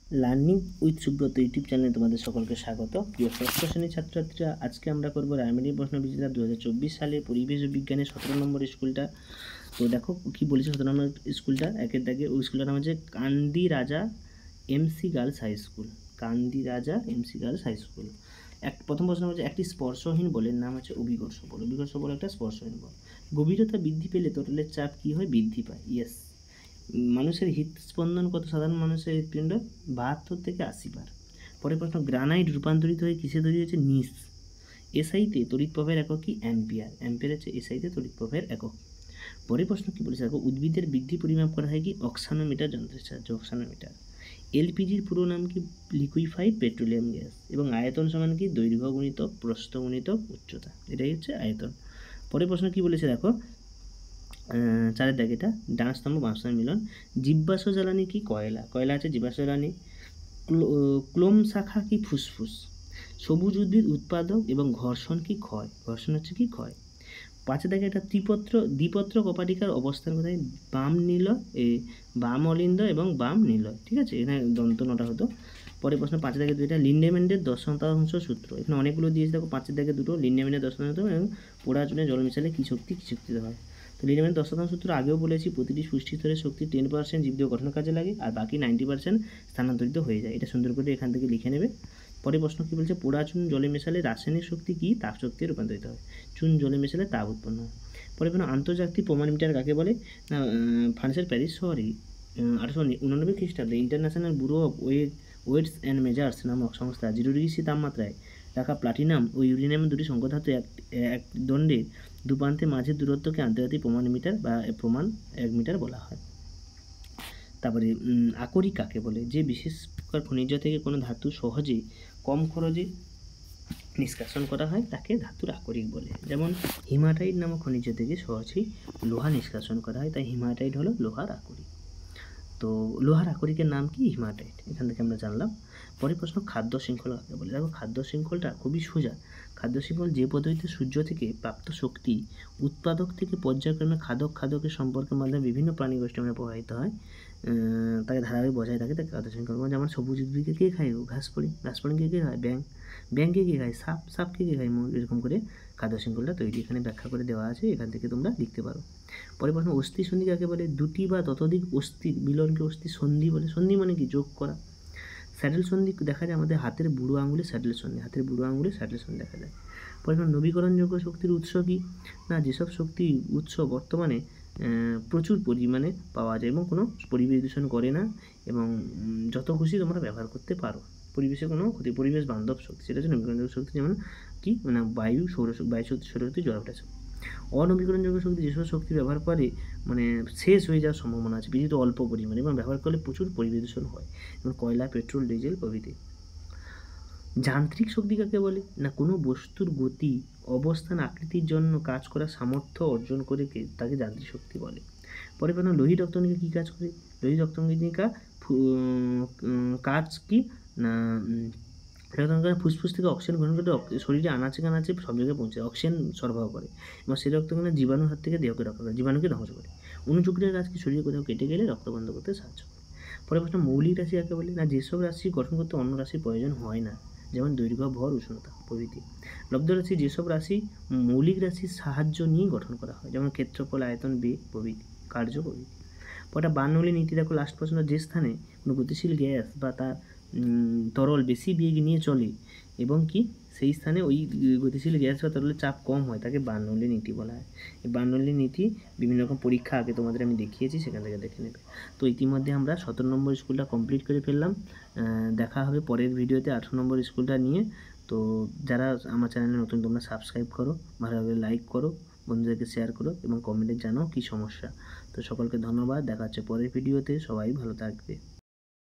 Learning with Subrata YouTube চ্যানেলে তোমাদের সকলকে স্বাগত। প্রিয় ষষ্ঠ শ্রেণীর ছাত্রছাত্রীরা, আজকে আমরা করবো রায়মারি প্রশ্ন বিজেতা 2024 সালে পরিবেশ ও বিজ্ঞানের 17 নম্বর স্কুলটা। তো দেখো কি বলেছে 17 নম্বর স্কুলটা, একের দাগে ওই স্কুলটার নাম হচ্ছে কান্দি রাজা এমসি গার্লস হাই স্কুল। কান্দি রাজা এমসি গার্লস হাই স্কুল। প্রথম প্রশ্ন হচ্ছে, একটি স্পর্শহীন বলের নাম হচ্ছে অভিকর্ষ বল। অভিকর্ষ বল একটা স্পর্শহীন বল। গভীরতা বৃদ্ধি পেলে তরলের চাপ কি হয়? বৃদ্ধি পায়। ইয়েস। মানুষের হৃদস্পন্দন কত? সাধারণ মানুষের হৃৎপিণ্ড 72 থেকে 80 বার। পরের প্রশ্ন, গ্রানাইট রূপান্তরিত হয়ে কিসে তৈরি হয়েছে? নিস। এসআইতে তড়িৎ প্রবাহের একক কি? অ্যাম্পিয়ার। অ্যাম্পিয়ার হচ্ছে এসআইতে তড়িৎ প্রবাহের একক। পরের প্রশ্ন কি বলেছে দেখো, উদ্ভিদের বৃদ্ধি পরিমাপ করা হয় কি? অক্সানোমিটার যন্ত্রের সাহায্যে। অক্সানোমিটার। এলপিজির পুরো নাম কি? Liquefied petroleum gas. এবং আয়তন সমান কি? দৈর্ঘ্য গুণিত প্রস্থ গুণিত উচ্চতা। এটাই হচ্ছে আয়তন। পরের প্রশ্ন কি বলেছে দেখো, চারের দাগেটা ডান স্তম্ভ বাম স্তম্ভ মিলন। জীবাশ্ম জ্বালানি কি? কয়লা। কয়লা আছে জীবাশ্ম জ্বালানি। ক্লোম শাখা কি? ফুসফুস। সবুজ উদ্ভিদ উৎপাদক এবং ঘর্ষণ কি? ক্ষয়। ঘর্ষণ হচ্ছে কি? ক্ষয়। পাঁচের দাগে একটা দ্বিপত্র কপাটিকার অবস্থান কোথায়? বাম নীলয়, বাম অলিন্দ এবং বাম নীলয়। ঠিক আছে, এখানে দন্ত নটা হতো। পরের প্রশ্ন পাঁচের দাগে দুইটা, লিন্ডেম্যানের 10 শতাংশ সূত্র। এখানে অনেকগুলো দিয়েছে দেখো, পাঁচের দাগে দুটো, লিন্ডেম্যানের 10 শতাংশ এবং পোড়া চুনে জল মিশালে কি শক্তি হয়। তো লিন্ডেম্যানের 10 শতাংশ সূত্র আগেও বলেছি, প্রতিটি পুষ্টি স্তরের শক্তি 10% জীবদেহ গঠনের কাজে লাগে আর বাকি 90% স্থানান্তরিত হয়ে যায়। এটা সুন্দর করে এখান থেকে লিখে নেবে। পরের প্রশ্ন কি বলছে, পোড়া চুন জলে মেশালে রাসায়নিক শক্তি কি? তাপ শক্তি রূপান্তরিত হয়। চুন জলে মেশালে তাপ উৎপন্ন হয়। পরে কোনো আন্তর্জাতিক প্রমাণ মিটার কাকে বলে? না, ফ্রান্সের প্যারিস শহরে 1889 খ্রিস্টাব্দে international bureau of weights and measures নামক সংস্থা 0 ডিগ্রি সি তাপমাত্রায় রাখা প্লাটিনাম ও ইউরেনিয়াম দুটি সংকোধাতু এক দণ্ডে দুপ্রান্তের মাঝের দূরত্বকে আন্তর্জাতিক প্রমাণ মিটার বা প্রমাণ 1 মিটার বলা হয়। তারপরে আকরিক কাকে বলে? যে বিশেষ প্রকার খনিজ থেকে কোনো ধাতু সহজে কম খরচে নিষ্কাশন করা হয় তাকে ধাতুর আকরিক বলে। যেমন হিমাটাইট নামক খনিজ থেকে সহজেই লোহা নিষ্কাশন করা হয়, তাই হিমাটাইট হলো লোহার আকরিক। তো লোহার আকরিকের নাম কি? হিমাটাইট। এখান থেকে আমরা জানলাম। পরের প্রশ্ন, খাদ্য শৃঙ্খল কাকে বলে? দেখো, খাদ্য শৃঙ্খলটা খুবই সোজা। খাদ্য শৃঙ্খল যে পদ্ধতিতে সূর্য থেকে প্রাপ্ত শক্তি উৎপাদক থেকে পর্যায়ক্রমে খাদকের সম্পর্কের মাধ্যমে বিভিন্ন প্রাণী গোষ্ঠী আমরা প্রবাহিত হয়, তাকে ধারাবাহিক বজায় থাকে, তাকে খাদ্য শৃঙ্খল। যেমন সবুজ উদ্ভিদকে কে খায়? ঘাসফড়িং। কে খায়? ব্যাঙকে কে খায়? সাপকে কে খায়? এরকম করে খাদ্য শৃঙ্খলটা তৈরি এখানে ব্যাখ্যা করে দেওয়া আছে, এখান থেকে তোমরা লিখতে পারো। পরে প্রশ্ন, অস্থি সন্ধি কাকে বলে? দুটি বা ততোধিক অস্থির মিলনকে অস্থি সন্ধি বলে। সন্ধি মানে কি? যোগ করা। স্যাডেল সন্ধি দেখা যায় আমাদের হাতের বুড়ো আঙুলে স্যাডেল সন্ধি, দেখা যায়। পরে নবীকরণযোগ্য শক্তির উৎস কি? না, যেসব শক্তি উৎস বর্তমানে প্রচুর পরিমাণে পাওয়া যায় এবং কোনো পরিবেশ দূষণ করে না এবং যত খুশি তোমরা ব্যবহার করতে পারো, পরিবেশে কোনো ক্ষতি, পরিবেশ বান্ধব শক্তি, সেটা হচ্ছে নবীকরণযোগ্য শক্তি। যেমন কি? মানে বায়ু শক্তি, সৌরশক্তি, জলপ্রায় শক্তি। অনবীকরণযোগ্য শক্তি যেসব শক্তি ব্যবহার করে মানে শেষ হয়ে যাওয়ার সম্ভাবনা আছে, বিশেষত অল্প পরিমাণে, এবং ব্যবহার করলে প্রচুর পরিবেশ দূষণ হয়, যেমন কয়লা, পেট্রোল, ডিজেল প্রভৃতি। যান্ত্রিক শক্তি কাকে বলে? না, কোনো বস্তুর গতি, অবস্থান, আকৃতির জন্য কাজ করার সামর্থ্য অর্জন করে তাকে যান্ত্রিক শক্তি বলে। পরে লোহিত রক্তকণিকা কী কাজ করে? লোহিত রক্তকণিকা কাজ কি? না, ফুসফুস থেকে অক্সিজেন গ্রহণ করে শরীরে আনাচে কানাচে সব জায়গায় পৌঁছে অক্সিজেন সরবরাহ করে এবং সেই রক্তকণিকা জীবাণুর হাত থেকে দেহকে রক্ষা করে, জীবাণুকে ধ্বংস করে। অনুচক্রিয়ার কাজ কি? শরীরে কোথাও কেটে গেলে রক্ত বন্ধ করতে সাহায্য করে। পরে প্রশ্ন, মৌলিক রাশি কাকে বলে? না, যেসব রাশি গঠন করতে অন্য রাশির প্রয়োজন হয় না, যেমন দৈর্ঘ্য, ভর, উষ্ণতা প্রভৃতি। লব্ধ রাশি যেসব রাশি মৌলিক রাশির সাহায্য নিয়ে গঠন করা হয়, যেমন ক্ষেত্রফল, আয়তন, বেগ প্রভৃতি, কার্য প্রভৃতি। পরে বার্নৌলি নীতি দেখো, লাস্ট প্রশ্ন, যে স্থানে কোনো গতিশীল গ্যাস বা তার তরল বেশি বেগ নিয়ে চলে এবং কি সেই স্থানে ওই গতিশীল গ্যাস বা তরলের চাপ কম হয়, তাকে বার্নৌলি নীতি বলা হয়। এই বার্নৌলি নীতি বিভিন্ন রকম পরীক্ষা আগে তোমাদের আমি দেখিয়েছি, সেখান থেকে দেখে নেবে। তো ইতিমধ্যে আমরা 17 নম্বর স্কুলটা কমপ্লিট করে ফেললাম। দেখা হবে পরের ভিডিওতে 18 নম্বর স্কুলটা নিয়ে। তো যারা আমার চ্যানেলে নতুন, তোমরা সাবস্ক্রাইব করো, ভালোভাবে লাইক করো, বন্ধুদেরকে শেয়ার করো এবং কমেন্টে জানাও কী সমস্যা। তো সকলকে ধন্যবাদ, দেখা হচ্ছে পরের ভিডিওতে, সবাই ভালো থাকবে।